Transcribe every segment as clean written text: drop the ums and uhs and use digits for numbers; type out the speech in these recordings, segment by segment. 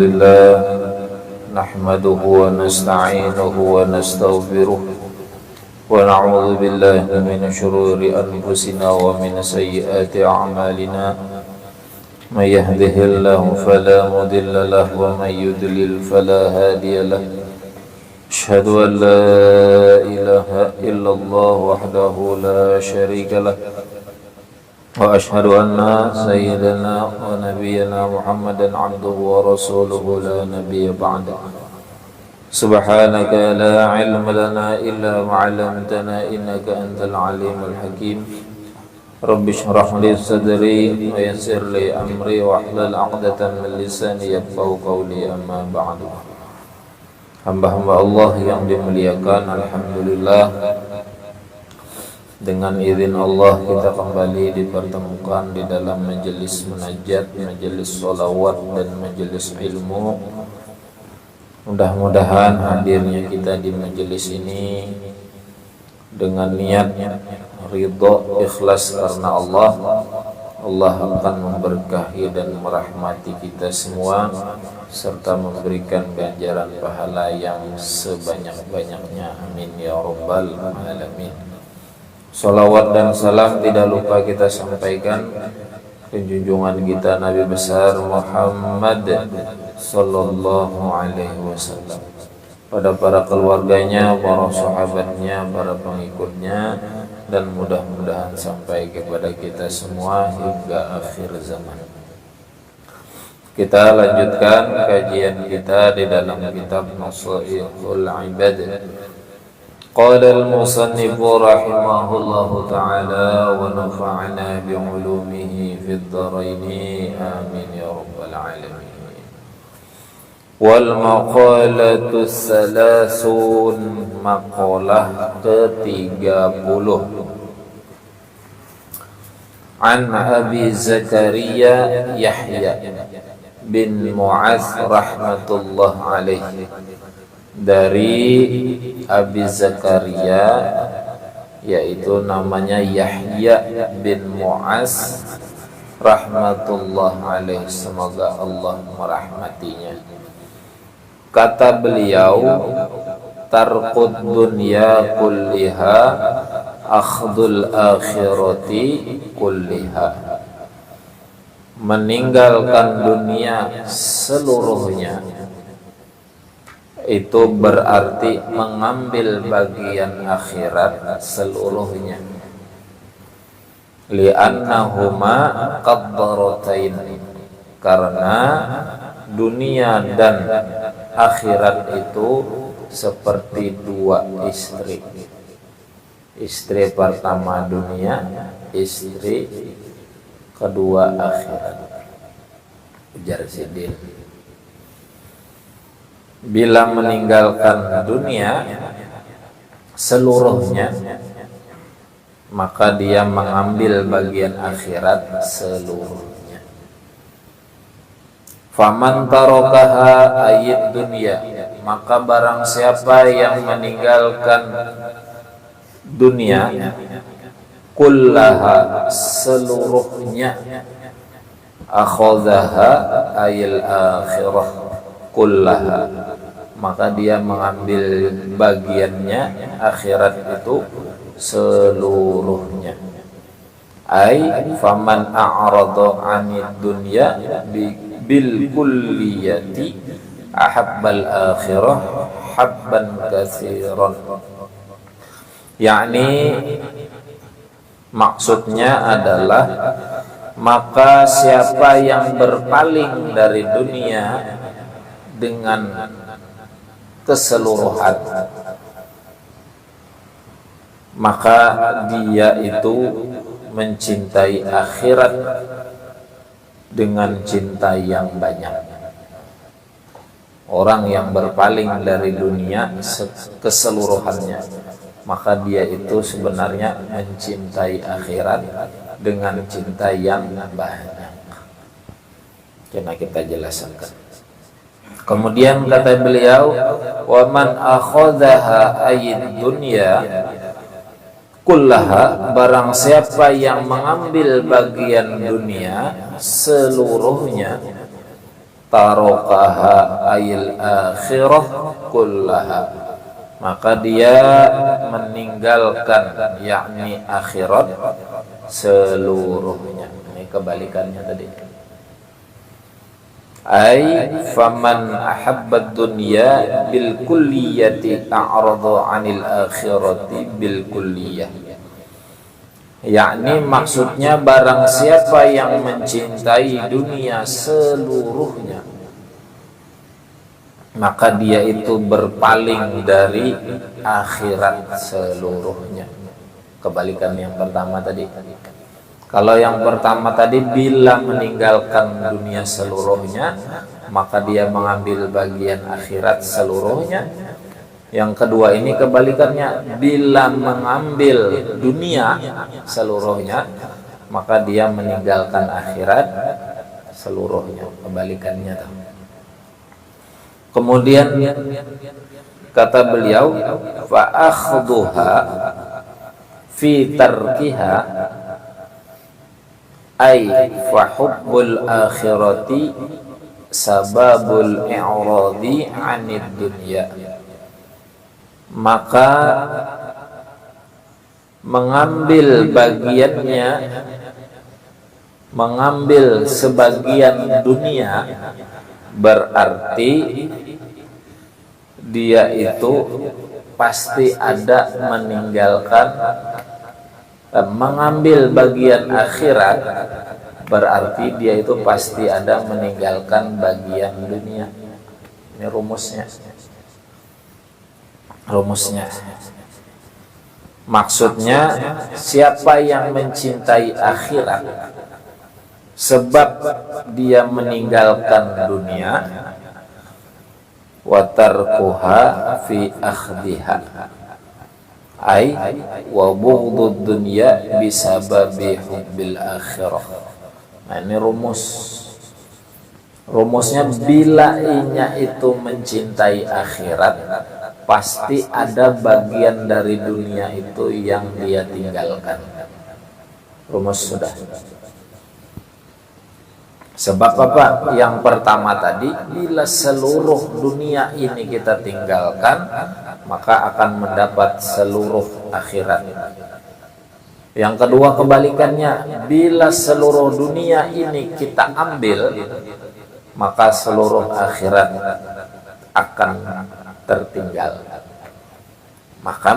لله نحمده ونستعينه ونستغفره ونعوذ بالله من شرور أنفسنا ومن سيئات أعمالنا من يهده الله فلا مضل له ومن يضلل فلا هادي له أشهد أن لا إله إلا الله وحده لا شريك له وأشهد أن سيدنا ونبينا محمدا عبده ورسوله لا نبي بعده سبحانك لا علم لنا إلا ما علمتنا إنك أنت العليم الحكيم رب اشرح لي صدري ويسر لي أمري واحلل عقدة من لساني يفقهوا قولي أما بعد. Hamba-hamba Allah yang dimuliakan, alhamdulillah, dengan izin Allah kita kembali dipertemukan di dalam majelis munajat, majelis sholawat dan majelis ilmu. Mudah-mudahan hadirnya kita di majelis ini dengan niat ridho, ikhlas karena Allah akan memberkahi dan merahmati kita semua serta memberikan ganjaran pahala yang sebanyak-banyaknya. Amin ya rabbal alamin. Salawat dan salam tidak lupa kita sampaikan ke junjungan kita Nabi besar Muhammad sallallahu alaihi wasallam, pada para keluarganya, para sahabatnya, para pengikutnya, dan mudah-mudahan sampai kepada kita semua hingga akhir zaman. Kita lanjutkan kajian kita di dalam kitab Nasaihul Ibad. Qala al-musannif rahimahullahu ta'ala wa nafa'ana bi'ulumihi fid dharain amin ya rabbal alamin. Wal maqalatu salasun, maqalah ke-30. An Abi Zakaria Yahya bin Mu'az rahmatullah alaihi, dari Abi Zakaria, yaitu namanya Yahya bin Mu'az rahmatullah alaihi, semoga Allah merahmatinya. Kata beliau, tarqud dunya kulliha akhdul akhirati kulliha, meninggalkan dunia seluruhnya itu berarti mengambil bagian akhirat seluruhnya. Li'annahuma qaddaratain, karena dunia dan akhirat itu seperti dua istri. Istri pertama dunia, istri kedua akhirat. Ujar Sidin, bila meninggalkan dunia seluruhnya, maka dia mengambil bagian akhirat seluruhnya. Faman tarakaha ayat dunia, maka barang siapa yang meninggalkan dunia kullaha seluruhnya, akhadhaha ayil akhirah kullaha, maka dia mengambil bagiannya akhirat itu seluruhnya. Ai faman a'rada 'anid dunya bil kulliyati ahabbal akhirah habban katsiran. Yakni maksudnya adalah, maka siapa yang berpaling dari dunia dengan keseluruhan, maka dia itu mencintai akhirat dengan cinta yang banyak. Orang yang berpaling dari dunia keseluruhannya, maka dia itu sebenarnya mencintai akhirat dengan cinta yang banyak. Karena kita jelaskan. Kemudian kata beliau, wa man akhadhaha ayid dunya kullaha, barang siapa yang mengambil bagian dunia seluruhnya, tarakaha ayil akhirah kullaha, maka dia meninggalkan yakni akhirat seluruhnya. Ini kebalikannya tadi. Ay faman ahabbad dunya bil kulliyati a'rada 'anil akhirati bil kulliyah. Yakni maksudnya barang siapa yang mencintai dunia seluruhnya, maka dia itu berpaling dari akhirat seluruhnya. Kebalikan yang pertama tadi. Kalau yang pertama tadi bila meninggalkan dunia seluruhnya, maka dia mengambil bagian akhirat seluruhnya. Yang kedua ini kebalikannya, bila mengambil dunia seluruhnya, maka dia meninggalkan akhirat seluruhnya. Kebalikannya. Kemudian kata beliau, fa akhduha fi tarkiha ay fa hubbul akhirati sababul i'radi 'anid dunya. Maka mengambil bagiannya, mengambil sebagian dunia, berarti dia itu pasti ada meninggalkan, mengambil bagian akhirat, berarti dia itu pasti ada meninggalkan bagian dunia. Ini rumusnya. Maksudnya siapa yang mencintai akhirat sebab dia meninggalkan dunia, wa tarkuha fi akhdiha ay wa bughdud dunya bisababi hubbil akhirah. Nah, ini rumusnya bila inya itu mencintai akhirat, pasti ada bagian dari dunia itu yang dia tinggalkan. Rumus sudah. Sebab apa? Yang pertama tadi, bila seluruh dunia ini kita tinggalkan, maka akan mendapat seluruh akhirat. Yang kedua kebalikannya, bila seluruh dunia ini kita ambil, maka seluruh akhirat akan tertinggal. Maka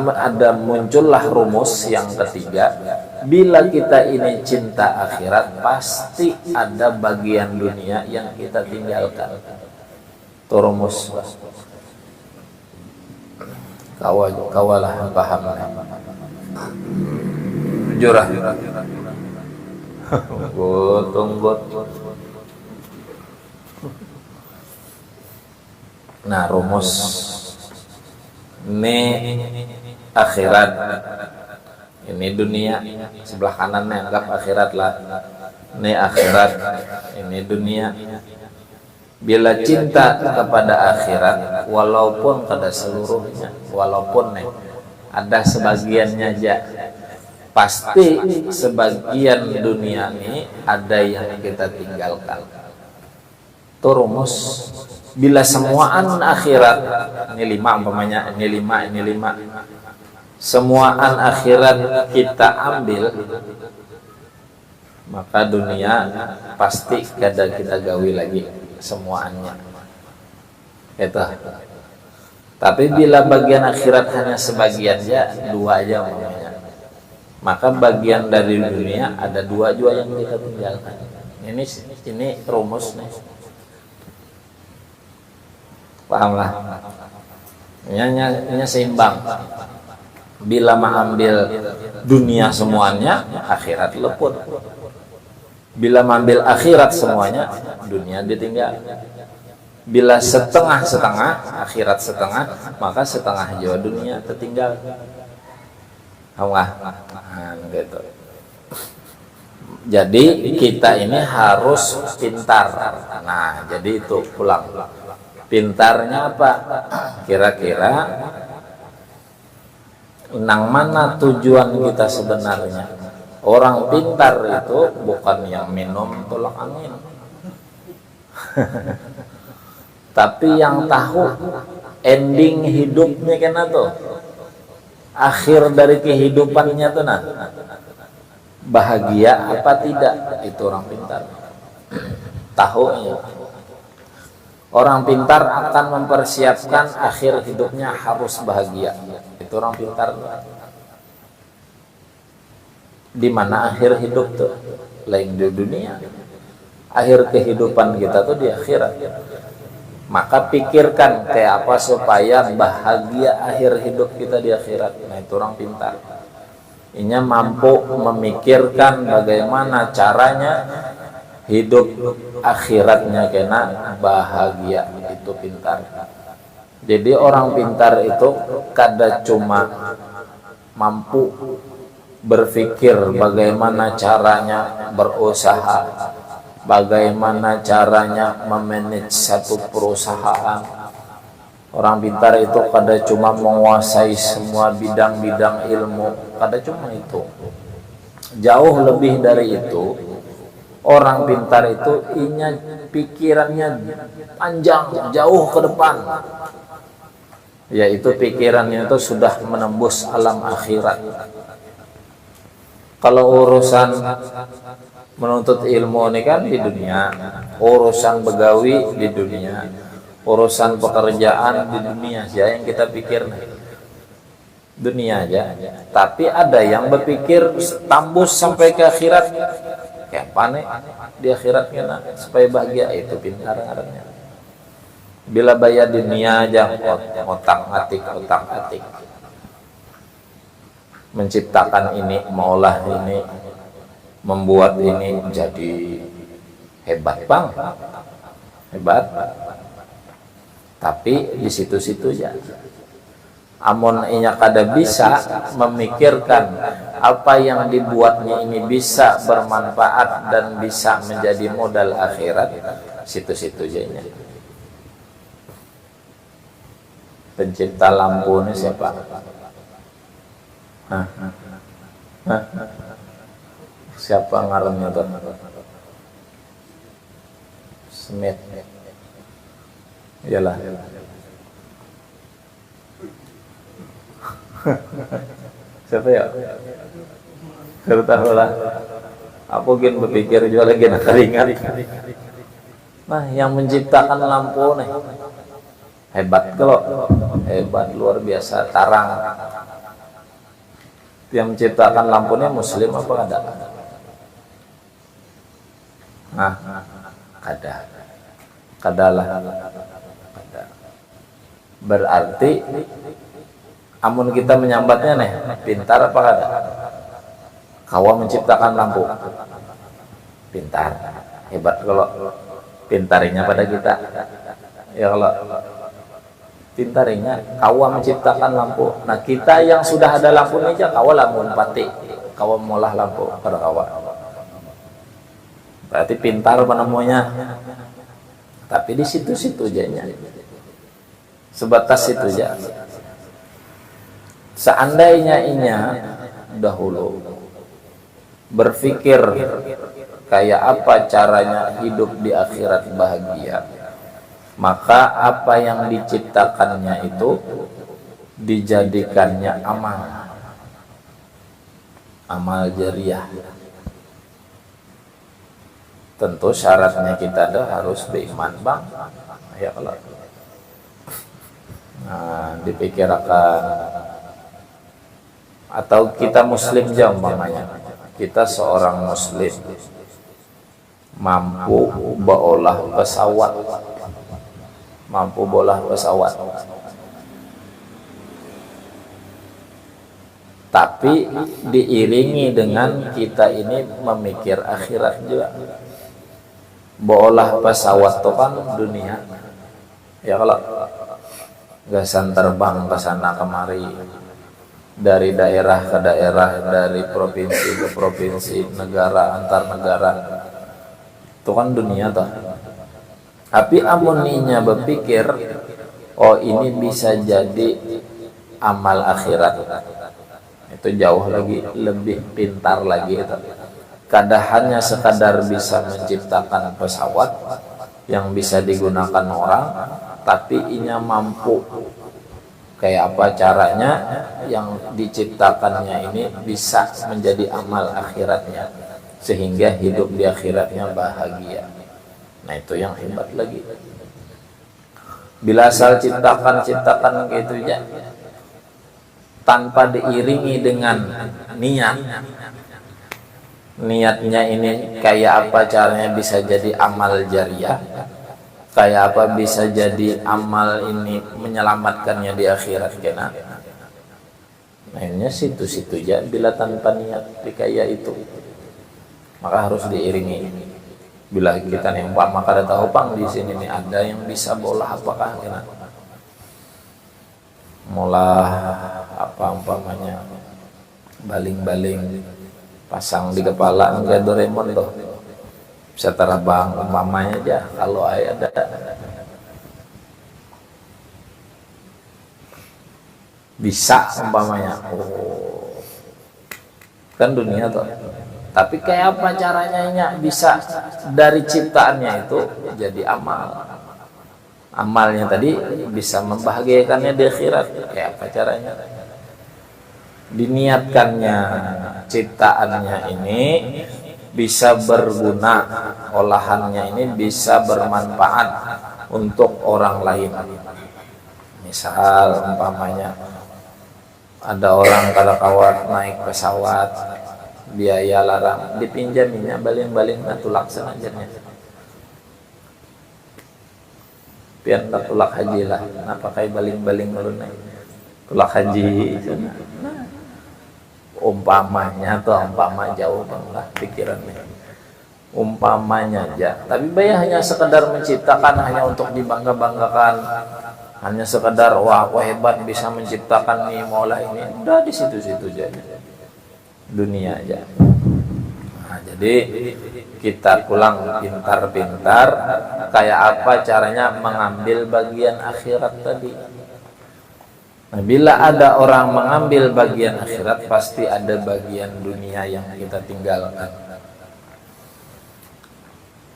muncullah rumus yang ketiga, bila kita ini cinta akhirat, pasti ada bagian dunia yang kita tinggalkan. Itu rumus. Kawalah paham. Jurah. Tunggu. Nah, rumus ini akhirat, ini dunia, sebelah kanannya anggap akhirat lah. Ini akhirat, ini dunia. Bila cinta kepada akhirat, walaupun pada seluruhnya, walaupun ada sebagiannya aja, pasti sebagian dunia ini ada yang kita tinggalkan. Itu rumus. Bila semuaan akhirat, ini 5 umpamanya, ini 5, semuaan akhirat kita ambil, maka dunia pasti kada kita gawi lagi semuanya. Itu. Tapi bila bagian akhirat hanya sebagian aja, 2 aja umpamanya, maka bagian dari dunia ada 2 juga yang kita tinggalkan. Ini rumus nih. Pahamlah, ini seimbang. Bila mengambil dunia semuanya, akhirat leput. Bila mengambil akhirat semuanya, dunia ditinggal. Bila setengah-setengah, akhirat setengah, maka setengah jiwa dunia tertinggal. Pahamlah, gitu. Jadi kita ini harus pintar. Nah, jadi itu pulang. Pintarnya apa? Kira-kira nang mana tujuan kita sebenarnya? Orang pintar itu bukan yang minum tolak angin. Tapi yang tahu ending hidupnya kena tuh, akhir dari kehidupannya tuh nah, bahagia apa tidak, itu orang pintar. Tahu ya. Orang pintar akan mempersiapkan akhir hidupnya harus bahagia. Itu orang pintar. Di mana akhir hidup tuh? Lain di dunia. Akhir kehidupan kita tuh di akhirat. Maka pikirkan kayak apa supaya bahagia akhir hidup kita di akhirat. Nah, itu orang pintar. Inya mampu memikirkan bagaimana caranya hidup akhiratnya kena bahagia, itu pintar. Jadi orang pintar itu kada cuma mampu berpikir bagaimana caranya berusaha, bagaimana caranya memanage satu perusahaan. Orang pintar itu kada cuma menguasai semua bidang-bidang ilmu, kada cuma itu. Jauh lebih dari itu. Orang pintar itu pikirannya panjang, jauh ke depan. Yaitu pikirannya itu sudah menembus alam akhirat. Kalau urusan menuntut ilmu ini kan di dunia, urusan begawi di dunia, urusan pekerjaan di dunia aja yang kita pikir dunia aja. Tapi ada yang berpikir tembus sampai ke akhirat. Kayak panik di akhirat kena supaya bahagia, itu pintar arahnya. Bila bayar dunia aja otak-atik menciptakan ini, maulah ini, membuat ini jadi hebat bang, hebat. Tapi di situ-situ aja. Amun inya kada bisa memikirkan apa yang dibuatnya ini bisa bermanfaat dan bisa menjadi modal akhirat, situ-situ aja. Pencipta lampu ini siapa? Hah? Siapa ngarannya tuh? Smith. Iyalah. Siapa ya? Ketahulah. Aku gin berpikir juga lagi nak keringat. Nah, yang menciptakan lampu nih hebat kalau hebat luar biasa, tarang. Yang menciptakan lampunya muslim apa ada? Nah, kadalah. Berarti amun kita menyambatnya nih, pintar apa kada? Kawa menciptakan lampu, pintar, hebat kalau pintarinya pada kita. Ya kalau pintarinya, kawa menciptakan lampu. Nah kita yang sudah ada lampunya aja, kawa lamun pati, kawa molah lampu pada kawa. Berarti pintar penemunya. Tapi di situ-situ aja, sebatas situ aja. Seandainya inya dahulu berpikir kayak apa caranya hidup di akhirat bahagia, maka apa yang diciptakannya itu dijadikannya amal jariah. Tentu syaratnya kita harus beriman bang, ya kalau dipikirkan. Atau kita muslim jauh umpamanya, kita seorang muslim mampu berolah pesawat, tapi diiringi dengan kita ini memikir akhirat juga. Beolah pesawat itu kan dunia, ya kalau gasan terbang ke sana kemari, dari daerah ke daerah, dari provinsi ke provinsi, negara antar negara, itu kan dunia toh. Tapi amuninya berpikir, oh ini bisa jadi amal akhirat, itu jauh lagi lebih pintar lagi itu. Kada hanya sekadar bisa menciptakan pesawat, yang bisa digunakan orang, tapi inya mampu. Kayak apa caranya yang diciptakannya ini bisa menjadi amal akhiratnya, sehingga hidup di akhiratnya bahagia. Nah itu yang hebat lagi. Bila asal ciptakan gitu ya, tanpa diiringi dengan niatnya ini kayak apa caranya bisa jadi amal jariah, kayak apa bisa jadi amal ini menyelamatkannya di akhirat kena. Mainnya situ-situ aja bila tanpa niat kayak itu, maka harus diiringi. Bila kita nih maka ada tahu pang di sini nih ada yang bisa bola apakah kena molah apa umpamanya baling-baling pasang di kepala enggak Doraemon tuh bisa terbang umpamanya aja kalau ada bisa umpamanya kan dunia tuh. Tapi kayak apa caranya bisa dari ciptaannya itu jadi amal. Amalnya tadi bisa membahagiakannya di akhirat. Kayak apa caranya? Diniatkannya ciptaannya ini bisa berguna, olahannya ini bisa bermanfaat untuk orang lain. Misal umpamanya ada orang kada kawat naik pesawat, biaya larang dipinjaminya baling-baling tulak senajanya pian tulak haji lah kenapa kayak baling-baling melunai tulak haji nah, umpamanya jauh banget pikirannya umpamanya aja tapi bayar hanya sekedar menciptakan hanya untuk dibangga-banggakan hanya sekedar wah aku hebat bisa menciptakan nih maulah ini udah di situ-situ aja dunia aja. Nah, jadi kita pulang pintar-pintar kayak apa caranya mengambil bagian akhirat tadi. Nah, bila ada orang mengambil bagian akhirat pasti ada bagian dunia yang kita tinggalkan.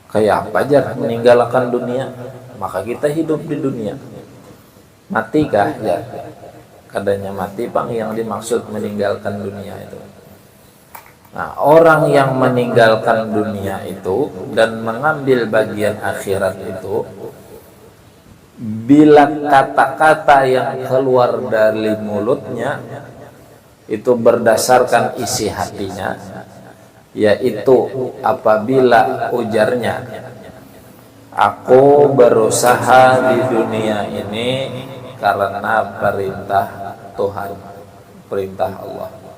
Kayak apa aja meninggalkan dunia? Maka kita hidup di dunia. Matikah ya? Kadanya mati bang yang dimaksud meninggalkan dunia itu. Nah, orang yang meninggalkan dunia itu dan mengambil bagian akhirat itu, bila kata-kata yang keluar dari mulutnya itu berdasarkan isi hatinya, yaitu apabila ujarnya, aku berusaha di dunia ini karena perintah Tuhan, perintah Allah.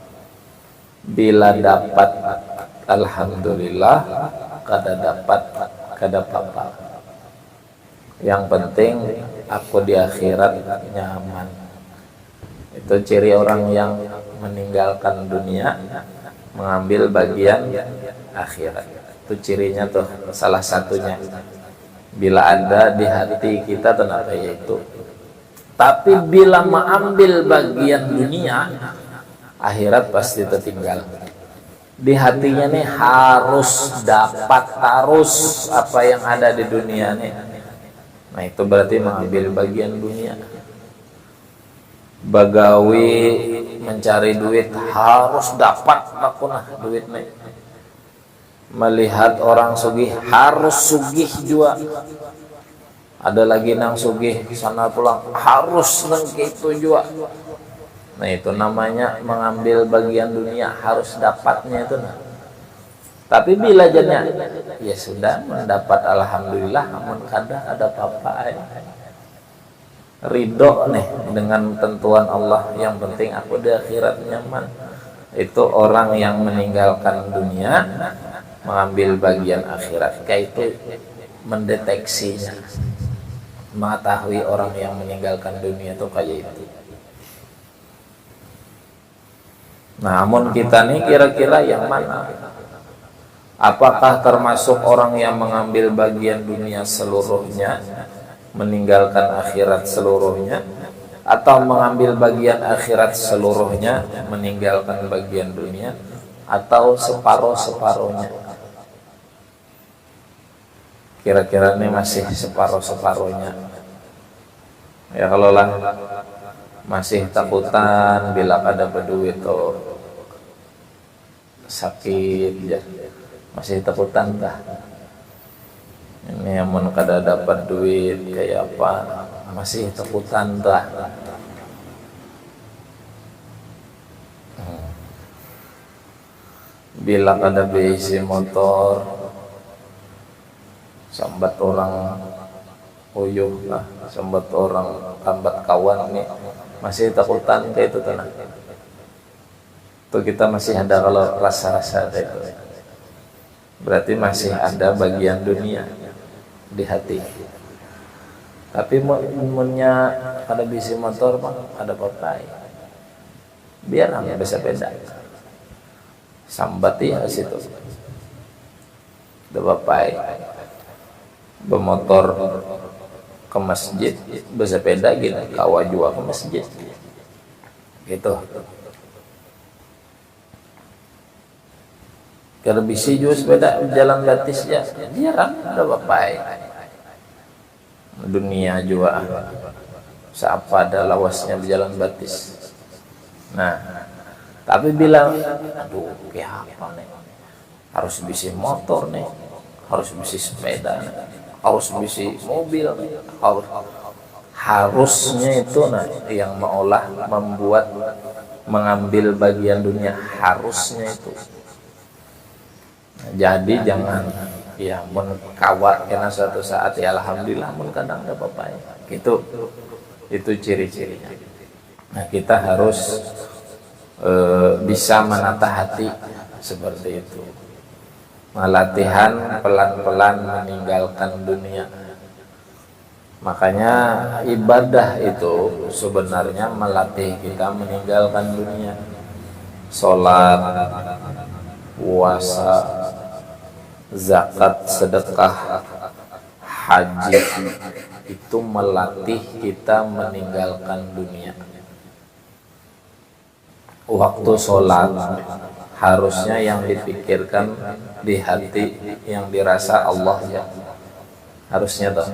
Bila dapat alhamdulillah, kada dapat kada apa-apa. Yang penting aku di akhirat nyaman. Itu ciri orang yang meninggalkan dunia mengambil bagian akhirat. Itu cirinya tuh salah satunya. Bila ada di hati kita tenang yaitu. Tapi bila mengambil bagian dunia, akhirat pasti tertinggal. Di hatinya nih harus dapat harus apa yang ada di dunia nih. Nah itu berarti mengambil bagian dunia. Bagawi mencari duit harus dapat makunah duit nih. Melihat orang sugih harus sugih juga. Ada lagi nang sugih sana pulang harus nang gitu juga. Nah itu namanya mengambil bagian dunia harus dapatnya itu. Nah. Tapi bila jadinya ya sudah mendapat alhamdulillah, namun kadang ada apa-apa. Ridho nih dengan tentuan Allah, yang penting aku di akhirat nyaman. Itu orang yang meninggalkan dunia mengambil bagian akhirat. Kayak itu mendeteksinya, mengetahui orang yang meninggalkan dunia itu kayak itu. Namun kita nih kira-kira yang mana? Apakah termasuk orang yang mengambil bagian dunia seluruhnya, meninggalkan akhirat seluruhnya, atau mengambil bagian akhirat seluruhnya, meninggalkan bagian dunia, atau separuh-separuhnya? kira-kira ini masih separuh-separuhnya. Ya kalau lah masih takutan bila ada berduit atau sakit ya, masih takutan dah. Ini yang kada dapat duit kayak apa, masih takutan dah. Bila ada bisi motor sambat orang uyuh lah, sambat orang kambat kawan nih, masih takutan kayak itu tanah. Tuh kita masih ada kalau rasa-rasa itu, berarti masih ada bagian dunia di hati. Tapi munnya ada bisi motor mah ada papai, biar hanya bisa beda. Sambat ya situ, ada papai. Bermotor ke masjid, bersepeda gitu, kawa jua ke masjid, gitu. Kalau bisa juga sepeda jalan gratis ya, jarang ada bapak. Dunia juga, siapa ada lawasnya berjalan batis. Nah, tapi bilang, aduh, kayak apa nih? Harus bisa motor nih, harus bisa sepeda nih, harus bisa mobil, harusnya itu nah yang maulah membuat mengambil bagian dunia, harusnya itu. Jadi jangan ya menkawat karena suatu saat ya alhamdulillah kadang ada apa-apa ya. Gitu. Itu ciri-cirinya. Nah, kita harus bisa menata hati seperti itu. Latihan pelan-pelan meninggalkan dunia. Makanya ibadah itu sebenarnya melatih kita meninggalkan dunia. Sholat, puasa, zakat, sedekah, haji itu melatih kita meninggalkan dunia. Waktu sholat harusnya yang dipikirkan di hati, yang dirasa Allah ya, harusnya tuh.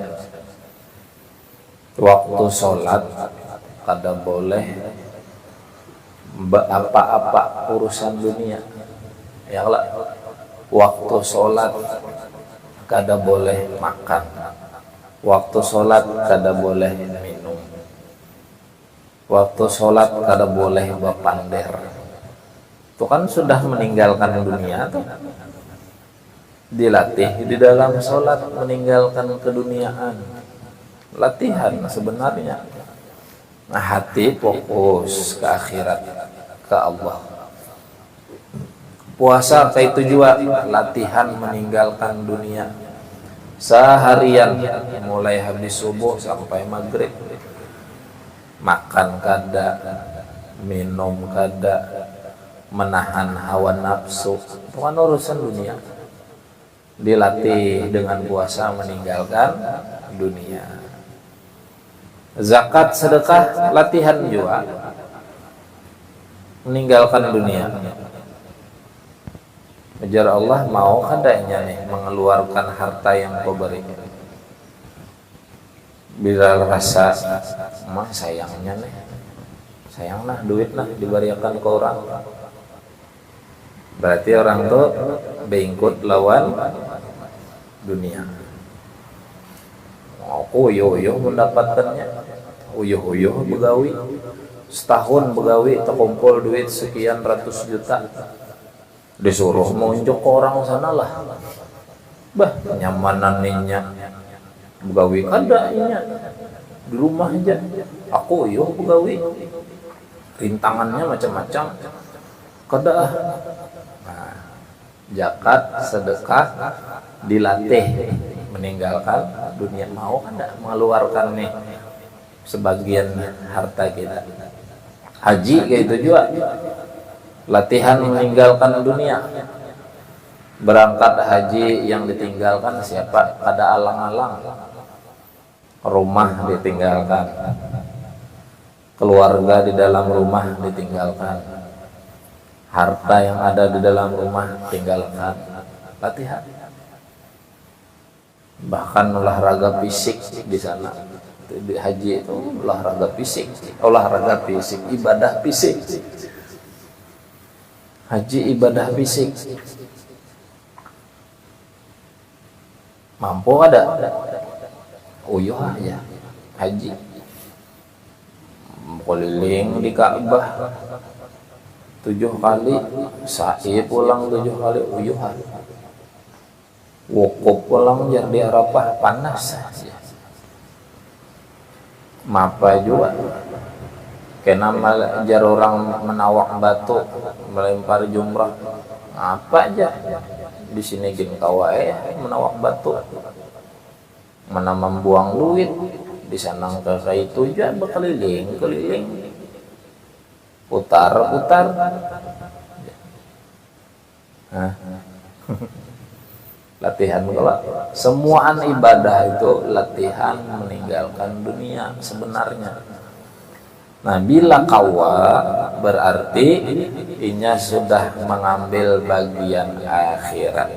Waktu sholat kada boleh apa-apa urusan dunia ya lah. Waktu sholat kada boleh makan, waktu sholat kada boleh minum, waktu sholat kada boleh berpander. Itu kan sudah meninggalkan dunia tuh. Dilatih di dalam sholat meninggalkan keduniaan. Latihan sebenarnya. Nah, hati fokus ke akhirat, ke Allah. Puasa kayak itu juga latihan meninggalkan dunia. Seharian mulai habis subuh sampai maghrib, makan kada, minum kada, menahan hawa nafsu, itu kan urusan dunia. Dilatih dengan puasa meninggalkan dunia. Zakat, sedekah, latihan juga meninggalkan dunia. Ajar Allah mau kadanya nih mengeluarkan harta yang kau beri. Bila rasa mah sayangnya nih, sayang nah duit nah diberikan ke orang, berarti orang tuh bengkut lawan dunia. Aku uyuh-uyuh mendapatkannya, uyuh-uyuh begawi, setahun begawi terkumpul duit sekian ratus juta, disuruh menunjuk ke orang sana lah. Bah, nyamanan ninya begawi kada inya di rumah aja. Aku uyuh begawi, rintangannya macam-macam kada. Nah, zakat, sedekah dilatih meninggalkan dunia. Mau kada mengeluarkan nih sebagian harta kita. Haji kayak itu juga latihan meninggalkan dunia. Berangkat haji yang ditinggalkan siapa? Kada alang-alang. Rumah ditinggalkan, keluarga di dalam rumah ditinggalkan, harta yang ada di dalam rumah tinggalkan. Latihan. Bahkan olahraga fisik di sana. Di haji itu olahraga fisik, ibadah fisik. Haji ibadah fisik. Mampu ada? Uyuh aja haji. Keliling di Ka'bah 7 kali, sa'i pulang 7 kali, uyuhan. Wukuf pulang jar di Arafah panas saja. Mapa juga. Kena jar orang menawak batu, melempar jumrah. Apa aja di sini gin kawae menawak batu. Mana membuang duit di sana ke itu aja berkeliling, putar. Latihan kalau semuaan ibadah itu latihan meninggalkan dunia sebenarnya. Nah, bila kawa berarti inya sudah mengambil bagian akhirat.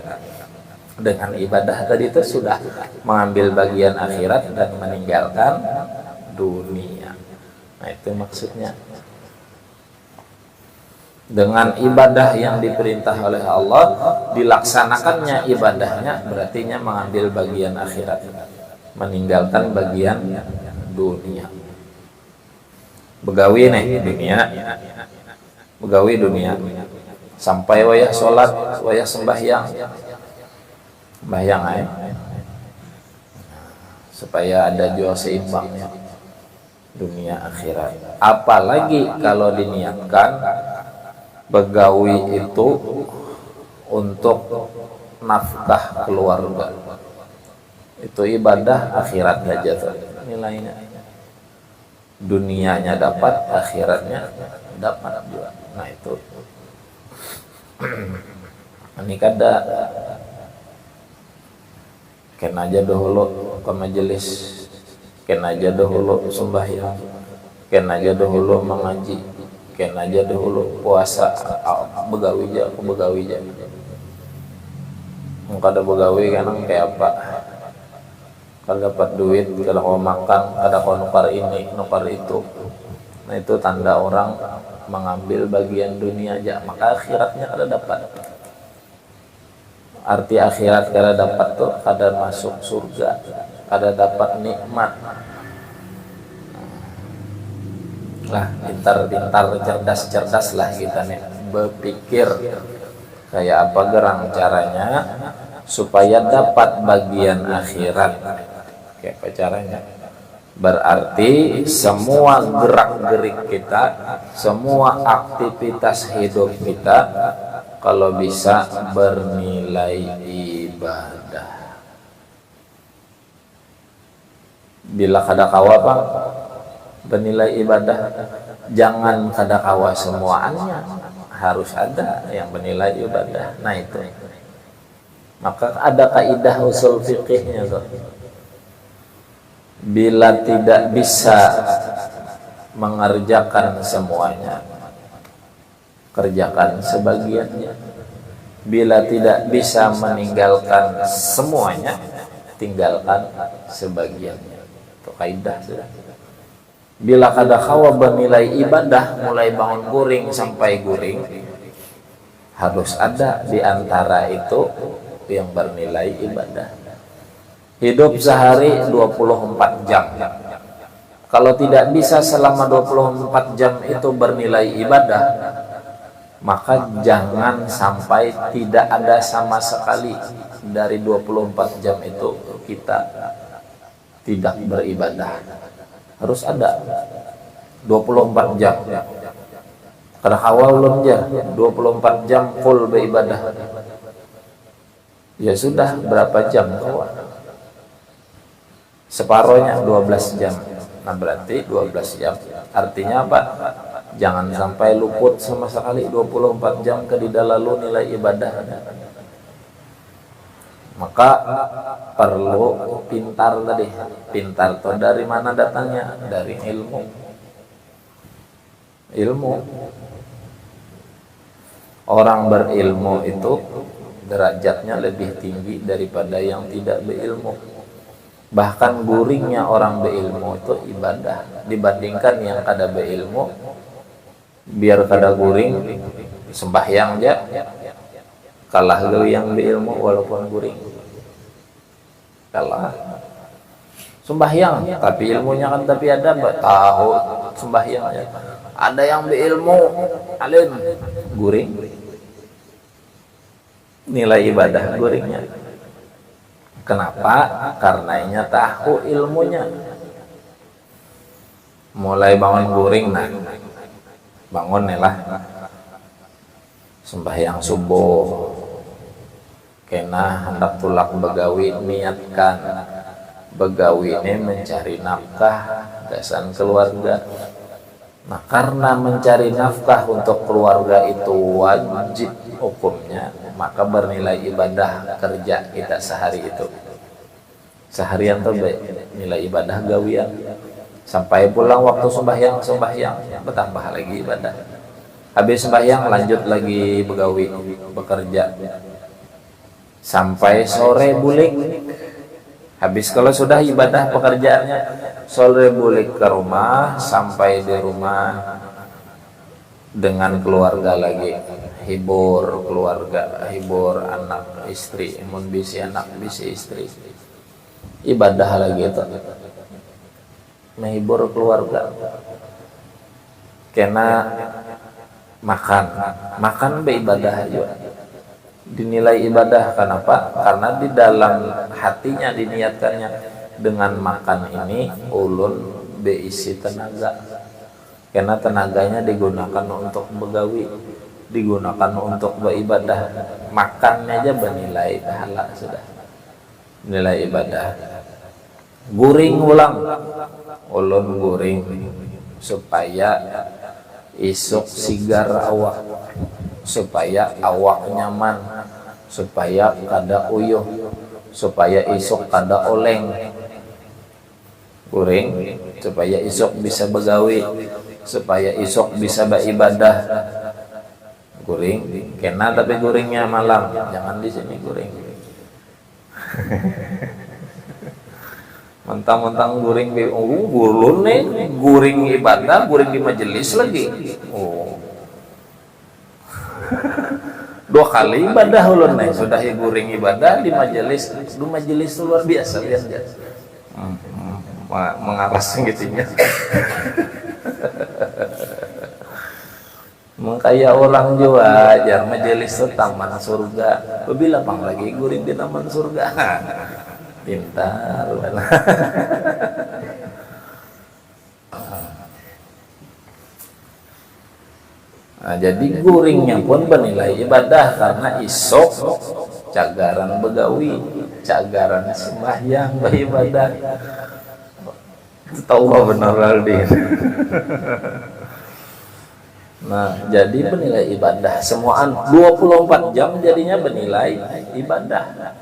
Dengan ibadah tadi itu sudah mengambil bagian akhirat dan meninggalkan dunia. Nah, itu maksudnya. Dengan ibadah yang diperintah oleh Allah, dilaksanakannya ibadahnya berarti mengambil bagian akhirat, meninggalkan bagian dunia. Begawi nih dunia, sampai wayah sholat, wayah sembahyang supaya ada jua seimbangnya dunia akhirat. Apalagi kalau diniatkan begawi itu untuk nafkah keluarga, itu ibadah akhirat aja tuh nilainya. Dunianya dapat, akhiratnya dapat juga. Nah itu ini kada kena aja dahulu ke majelis, kena aja dahulu sembahyang, kena aja dahulu mengaji, kena aja dahulu puasa. Begawi aja kada begawi kan kayak apa, kada dapat duit, kada mau makan, kada mau nukar ini nukar itu. Nah itu tanda orang mengambil bagian dunia aja, maka akhiratnya kada dapat. Arti akhirat kada dapat tuh kada masuk surga, kada dapat nikmat. Lah pintar-pintar, cerdas lah kita nih berpikir kayak apa gerang caranya supaya dapat bagian akhirat. Kayak apa caranya? Berarti semua gerak-gerik kita, semua aktivitas hidup kita kalau bisa bernilai ibadah. Bila kada kawa Bang bernilai ibadah, jangan kada kawa semuanya, harus ada yang bernilai ibadah. Nah itu, maka ada kaidah usul fikihnya tuh. Bila tidak bisa mengerjakan semuanya, kerjakan sebagiannya. Bila tidak bisa meninggalkan semuanya, tinggalkan sebagiannya. Itu kaidah sudah. Bila kada kawa bernilai ibadah mulai bangun guring sampai guring, harus ada di antara itu yang bernilai ibadah. Hidup sehari 24 jam. Kalau tidak bisa selama 24 jam itu bernilai ibadah, maka jangan sampai tidak ada sama sekali dari 24 jam itu kita tidak beribadah. Harus ada 24 jam. Karena awal belum ya 24 jam full beribadah. Ya sudah, berapa jam kawan? Separohnya 12 jam. Nah berarti 12 jam. Artinya apa? Jangan sampai luput sama sekali 24 jam ke tidak lalu nilai ibadah. Maka perlu pintar tadi. Pintar itu dari mana datangnya? Dari ilmu. Ilmu. Orang berilmu itu derajatnya lebih tinggi daripada yang tidak berilmu. Bahkan guringnya orang berilmu itu ibadah dibandingkan yang kada beilmu. Biar kada guring sembahyang aja kalah dari yang beilmu walaupun guring. Kalah sembahyang tapi ilmunya kan tapi ada tahu sembahyang aja. Ada yang beilmu alim guring. Nilai ibadah guringnya. Kenapa? Karena inya tahu ilmunya. Mulai bangun guring, nah bangun lah sembahyang subuh, kena hendak tulak begawi, niatkan begawi ini mencari nafkah gasan keluarga. Nah karena mencari nafkah untuk keluarga itu wajib hukumnya, maka bernilai ibadah kerja kita sehari itu. Seharian tuh nilai ibadah gawian. Sampai pulang waktu sembahyang bertambah lagi ibadah. Habis sembahyang lanjut lagi begawi, bekerja. Sampai sore bulik. Habis kalau sudah ibadah pekerjaannya, sore bulik ke rumah, sampai di rumah dengan keluarga lagi. Hibur keluarga, hibur anak istri, mun bisi anak bisi istri. Ibadah lagi itu menghibur keluarga. Kena makan beribadah juga dinilai ibadah. Kenapa? Karena di dalam hatinya diniatkannya dengan makan ini ulun beisi tenaga. Karena tenaganya digunakan untuk begawi, digunakan untuk beribadah. Makannya aja bernilai pahala sudah. Nilai ibadah. Guring ulang, ulun guring supaya isuk sigar awak, supaya awak nyaman, supaya kada uyuh, supaya isuk kada oleng. Guring supaya isuk bisa begawi, supaya isuk bisa beribadah. Guring kena tapi guringnya malam, jangan di sini guring. Mentang-mentang guring gulun nih, guring ibadah, guring di majelis lagi. Dua kali ibadah ulun nih, sudah guring ibadah di majelis. Di majelis luar biasa lihat ya. Mengaras gitunya. Mengkaya orang juga ajar majelis itu taman surga. Bila pang lagi guring di taman surga. Pintar. Nah, jadi guringnya pun bernilai ibadah karena isok cagaran begawi, cagaran sembahyang beribadah. Tahu benar Aldin. Nah, jadi bernilai ibadah semuaan 24 jam jadinya bernilai ibadah.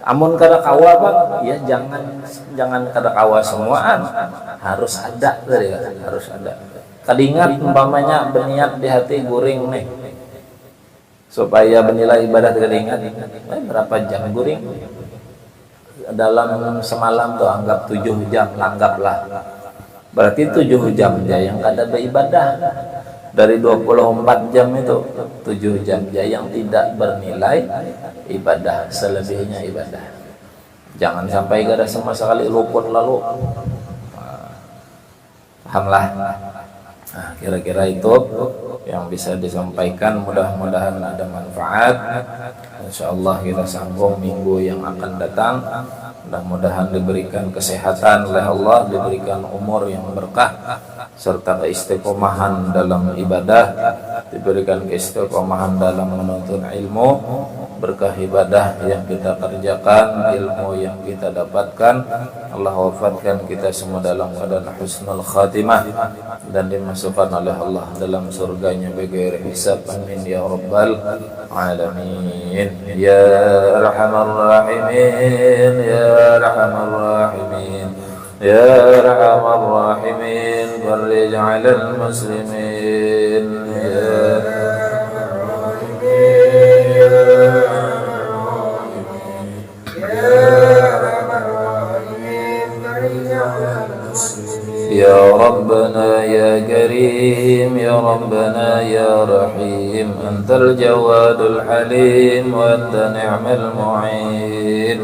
Amun kada kawa bang, ya jangan kada kawa semuaan, harus ada dari harus ada. Kadingat umpamanya berniat di hati guring nih, supaya bernilai ibadah kadingat, berapa jam guring? Dalam semalam tuh anggap 7 jam, anggaplah. Berarti 7 jam aja yang kada beribadah. Dari 24 jam itu 7 jam aja yang tidak bernilai ibadah, selebihnya ibadah. Jangan sampai gak ada sama sekali luput lalu. Pahamlah. Nah, kira-kira itu yang bisa disampaikan, mudah-mudahan ada manfaat. Insyaallah kita sambung minggu yang akan datang. Mudah-mudahan diberikan kesehatan oleh Allah, diberikan umur yang berkah, serta keistiqomahan dalam ibadah, diberikan keistiqomahan dalam menuntut ilmu, berkah ibadah yang kita kerjakan, ilmu yang kita dapatkan. Allah wafatkan kita semua dalam keadaan husnul khatimah dan dimasukkan oleh Allah dalam surganya bighairi hisab. Amin ya rabbal alamin. Ya arhamar rahimin, ya arhamar rahimin, ya arhamar rahimin, farij 'alal muslimin, ya arhamar rahimin. ربنا يا كريم يا ربنا يا رحيم أنت الجواد الحليم وأنت نعم المعين